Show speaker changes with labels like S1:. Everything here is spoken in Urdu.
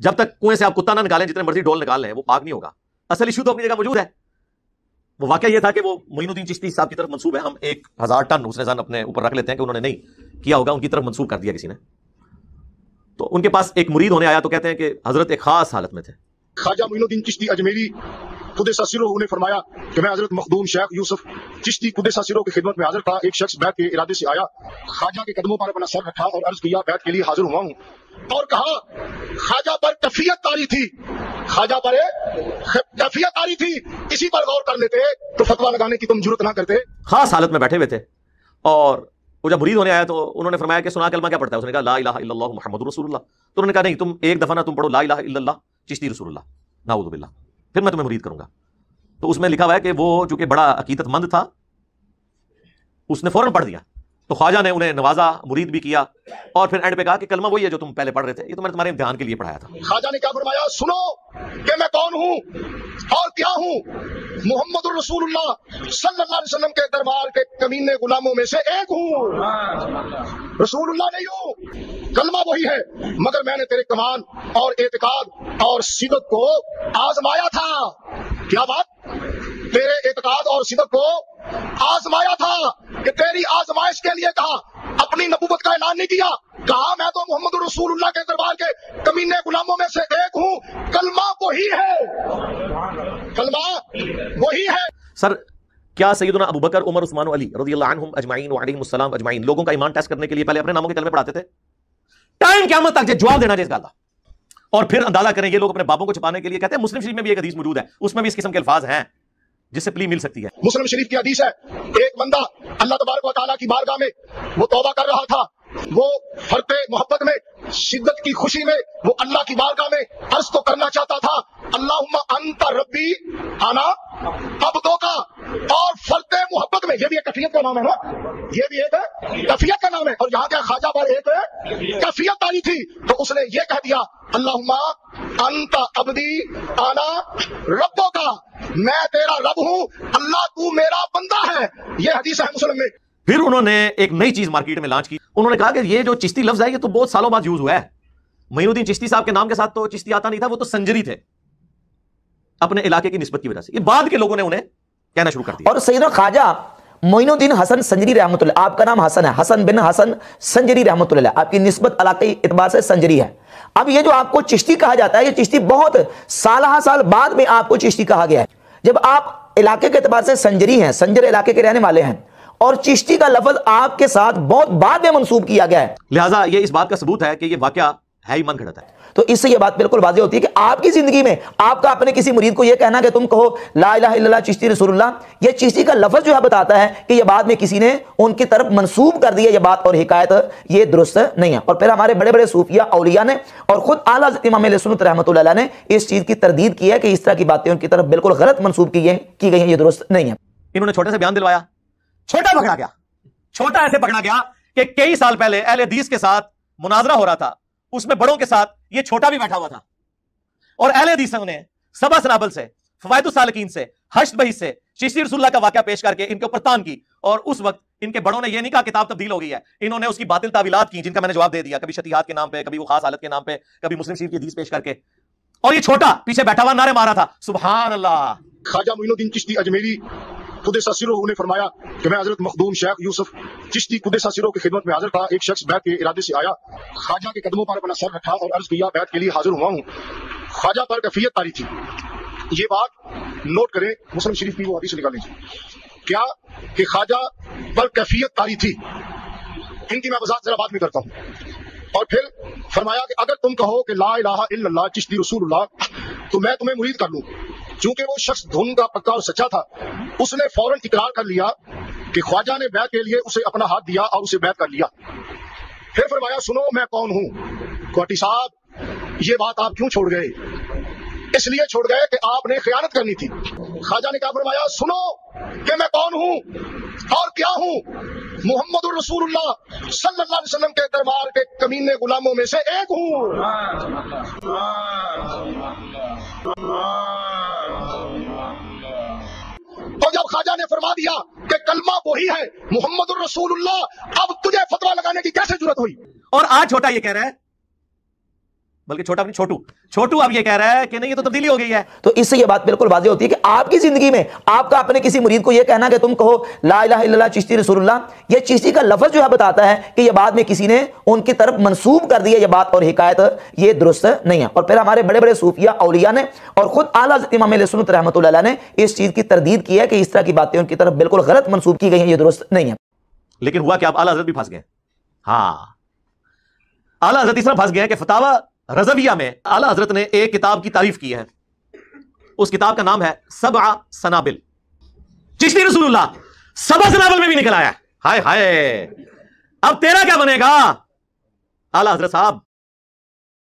S1: جب تک کنویں سے آپ کتا نہ نکالیں، جتنے مرضی ڈول نکال لیں، وہ پاک نہیں ہوگا. اصل ایشو تو اپنی جگہ موجود ہے. وہ واقعہ یہ تھا کہ وہ معین الدین چشتی صاحب کی طرف منسوب ہے. ہم 1000 ٹن اس نے زن اپنے اوپر رکھ لیتے ہیں کہ انہوں نے نہیں کیا ہوگا، ان کی طرف منسوب کر دیا کسی نے. تو ان کے پاس ایک مرید ہونے آیا تو کہتے ہیں کہ حضرت ایک خاص حالت میں تھے.
S2: خواجہ معین الدین چشتی اجمیری قدس سرہ نے فرمایا کہ میں حضرت مخدوم شیخ یوسف چشتی قدس سرہ کی خدمت میں حاضر تھا. ایک شخص بیعت کے ارادے سے آیا، خواجہ کے قدموں پر اپنا سر رکھا اور عرض کیا بیعت کے لیے حاضر ہوا ہوں، اور کہا خواجہ پر کیفیت طاری تھی، خواجہ پر کیفیت طاری تھی، اسی پر غور کر لیتے تو فتویٰ لگانے کی تم جرت نہ کرتے.
S1: خاص حالت میں بیٹھے ہوئے تھے، اور وہ جب مرید ہونے آیا تو انہوں نے فرمایا کہ سنا کلمہ کیا پڑھتا ہے؟ اس نے کہا لا الہ الا اللہ محمد رسول اللہ. تو انہوں نے کہا نہیں، تم ایک دفعہ نہ تم پڑھو لا الہ الا اللہ چشتی رسول اللہ، نعوذ باللہ، پھر میں تمہیں مرید کروں گا. تو اس میں لکھا ہوا ہے کہ وہ چونکہ بڑا عقیدت مند تھا، اس نے فوراً پڑھ دیا. تو خواجہ نے انہیں نوازا، مرید بھی کیا، اور پھر اینڈ پہ کہا کہ کلمہ وہی ہے جو تم پہلے پڑھ رہے تھے، یہ تو میں نے تمہارے امتحان کے لیے پڑھایا تھا.
S2: خواجہ نے کیا فرمایا؟ سنو کہ میں کون ہوں اور کیا ہوں. محمد الرسول اللہ صلی اللہ علیہ وسلم کے دربار کے کمینے غلاموں میں سے ایک ہوں. رسول اللہ نہیں ہوں، کلمہ وہی ہے، مگر میں نے تیرے کمان اور اعتقاد اور صدق کو آزمایا تھا. کیا بات؟ تیرے اعتقاد اور صدق کو آزمایا تھا، کہ تیری آزمائش کے لیے کہا، اپنی نبوت کا اعلان نہیں کیا، کہا میں تو محمد رسول اللہ کے دربار کے کمینے غلاموں میں سے ایک ہوں. کلمہ وہی ہے، کلمہ وہی ہے.
S1: سر کیا سیدنا ابو بکر، عمر، عثمان و علی رضی اللہ عنہم اجمعین وعلیہم السلام اجمعین لوگوں کا ایمان ٹیسٹ کرنے کے لیے پہلے اپنے ناموں کے کلمے پڑھاتے تھے؟ ٹائم قیامت تک جواب دینا چاہیے اس کا. اور پھر اندازہ کریں یہ لوگ اپنے بابوں کو چھپانے کے لیے کہتے ہیں. مسلم شریف میں بھی ایک حدیث موجود ہے، اس میں بھی اس قسم کے الفاظ ہیں جس سے پلی مل سکتی ہے.
S2: مسلم شریف کی حدیث ہے، ایک بندہ اللہ تبارک و تعالیٰ کی بارگاہ میں وہ توبہ کر رہا تھا، وہ فرط محبت میں، شدت کی خوشی میں وہ اللہ کی بارگاہ میں عرض تو کرنا چاہتا تھا، اللہم انت ربی انا عبدو کا. اور فرط محبت میں، یہ بھی ایک کیفیت کا نام ہے نا، یہ بھی ایک کیفیت کا نام ہے. اور یہاں کے خواجہ پر ایک کیفیت آئی تھی، تو اس نے یہ کہہ دیا اللہم انت عبدی انا ربو کا، میں تیرا رب ہوں، اللہ تو میرا بندہ ہے. یہ حدیث ہے مسلم میں.
S1: پھر انہوں نے ایک نئی چیز مارکیٹ میں لانچ کی. انہوں نے کہا کہ یہ جو چشتی لفظ ہے یہ تو بہت سالوں بعد یوز ہوا ہے. معین الدین چشتی صاحب کے نام کے ساتھ تو چشتی آتا نہیں تھا، وہ تو سنجری تھے اپنے علاقے کی نسبت کی وجہ سے. یہ بعد کے لوگوں نے انہیں کہنا شروع کر دیا.
S3: اور سیدنا خواجہ معین الدین حسن سنجری رحمۃ اللہ، آپ کا نام حسن ہے، حسن بن حسن سنجری رحمۃ اللہ، آپ کی نسبت علاقائی اعتبار سے سنجری ہے. اب یہ جو آپ کو چشتی کہا جاتا ہے، یہ چشتی بہت سالہ سال بعد میں آپ کو چشتی کہا گیا ہے. جب آپ علاقے کے اعتبار سے سنجری ہیں، سنجر علاقے کے رہنے والے ہیں، اور چشتی کا لفظ آپ کے ساتھ بہت بعد میں منسوب کیا گیا ہے،
S1: لہٰذا یہ اس بات کا ثبوت ہے کہ یہ واقعہ ہے ہی من گھڑت ہے.
S3: تو اس سے یہ بات بالکل واضح ہوتی ہے کہ آپ کی زندگی میں آپ کا اپنے کسی مرید کو یہ کہنا کہ تم کہو لا الہ الا اللہ چشتی رسول اللہ، یہ چشتی کا لفظ جو ہے بتاتا ہے کہ یہ بعد میں کسی نے ان کی طرف منسوب کر دیا. یہ بات اور حکایت یہ درست نہیں ہے. اور پھر ہمارے بڑے بڑے صوفیہ اولیاء نے اور خود اعلیٰ حضرت امام اہل سنت رحمۃ اللہ علیہ نے اس چیز کی تردید کی ہے کہ اس طرح کی باتیں ان کی طرف بالکل غلط منسوب کی گئی ہیں، یہ درست نہیں ہے.
S1: انہوں نے چھوٹے سے بیان دلوایا، چھوٹا پکڑا گیا. چھوٹا ایسے پکڑا گیا کہ کئی سال پہلے اہل حدیث کے ساتھ مناظرہ ہو رہا تھا، اس میں بڑوں کے ساتھ یہ چھوٹا بھی بیٹھا ہوا تھا، اور اہل حدیث نے سبا سنابل سے، فوائد السالکین سے، حشد بحث سے چشتی رسول اللہ کا واقعہ پیش کر کے ان کے اوپر تان کی. اور اس وقت ان کے بڑوں نے یہ نہیں کہا کتاب تبدیل ہو گئی ہے، انہوں نے اس کی باطل تعویلات کی جن کا میں نے جواب دے دیا، کبھی شتیہات کے نام پہ، کبھی وہ خاص حالت کے نام پہ، کبھی مسلم شریف کی حدیث پیش کر کے. اور یہ چھوٹا پیچھے بیٹھا ہوا نعرے مارا تھا سبحان اللہ.
S2: خواجہ معین الدین چشتی اجمیری قدس سرہ نے فرمایا کہ میں حضرت مخدوم شیخ یوسف چشتی قدس سرہ کی خدمت میں حاضر تھا. ایک شخص بیعت کے ارادے سے آیا، خواجہ کے قدموں پر اپنا سر رکھا اور عرض کیا بیعت کے لیے حاضر ہوا ہوں. خواجہ پر کیفیت طاری تھی. یہ بات نوٹ کریں، مسلم شریف کی وہ حدیث نکال لیجیے کیا کہ خواجہ پر کیفیت طاری تھی. ان کی میں وضاحت ذرا بعد میں کرتا ہوں. اور پھر فرمایا کہ اگر تم کہو کہ لا الہ الا اللہ چشتی رسول اللہ تو میں تمہیں مرید کر لوں. چونکہ وہ شخص دھن کا پکا اور سچا تھا، اس نے فوراً اقرار کر لیا کہ خواجہ نے بیعت کے لیے اسے اپنا ہاتھ دیا اور اسے بیعت کر لیا. پھر فرمایا سنو میں کون ہوں. کوٹی صاحب یہ بات آپ کیوں چھوڑ گئے؟ اس لیے چھوڑ گئے کہ آپ نے خیانت کرنی تھی. خواجہ نے کیا فرمایا؟ سنو کہ میں کون ہوں اور کیا ہوں. محمد الرسول اللہ صلی اللہ علیہ وسلم کے دربار کے کمینے غلاموں میں سے ایک ہوں. اور جب خواجہ نے فرما دیا کہ کلمہ وہی ہے محمد الرسول اللہ، اب تجھے فتویٰ لگانے کی کیسے ضرورت ہوئی؟
S1: اور آج چھوٹا یہ کہہ رہا ہے بلکہ چھوٹا بھی نہیں، چھوٹو اب یہ کہہ رہا ہے کہ نہیں یہ تو تبدیلی ہو گئی ہے.
S3: تو اس سے یہ بات بالکل واضح ہوتی ہے کہ آپ کی زندگی میں آپ کا اپنے کسی مرید کو یہ کہنا کہ تم کہو لا الہ الا اللہ چشتی رسول اللہ، یہ چشتی کا لفظ جو ہے بتاتا ہے کہ یہ بعد میں کسی نے ان کی طرف منسوب کر دیا یہ بات اور حکایت، یہ درست نہیں ہے. اور پھر ہمارے بڑے بڑے صوفیہ اولیاء نے اور خود اعلیٰ حضرت امام اہل سنت رحمۃ اللہ علیہ نے اس چیز کی تردید کی ہے کہ اس طرح کی باتیں ان کی طرف بالکل غلط منسوب کی گئی ہیں، یہ درست نہیں ہے.
S1: لیکن ہوا کہ آپ اعلیٰ حضرت بھی پھنس گئے. ہاں، اعلیٰ حضرت اس طرح پھنس گئے کہ فتاوی رضویہ میں اعلیٰ حضرت نے ایک کتاب کی تعریف کی ہے. اس کتاب کا نام ہے سبع سنابل. چشتی رسول اللہ 7 سنابل میں بھی نکل آیا. ہائے ہائے، اب تیرا کیا بنے گا؟ اعلیٰ حضرت صاحب